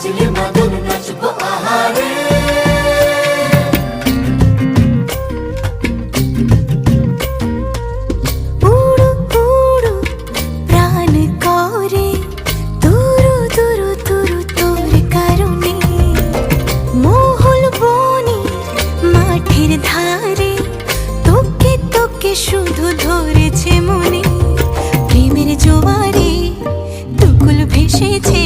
নাচলে মদন নাচবো আহারে। উড়ু উড়ু প্রাণ করে তুরু তুরু তুরু তোর কারণে, মহল বনে মাঠের ধারে তোকে তোকে শুধু ধরেছে মনে। প্রেমের জোয়ারে দুকুল ভেসেছে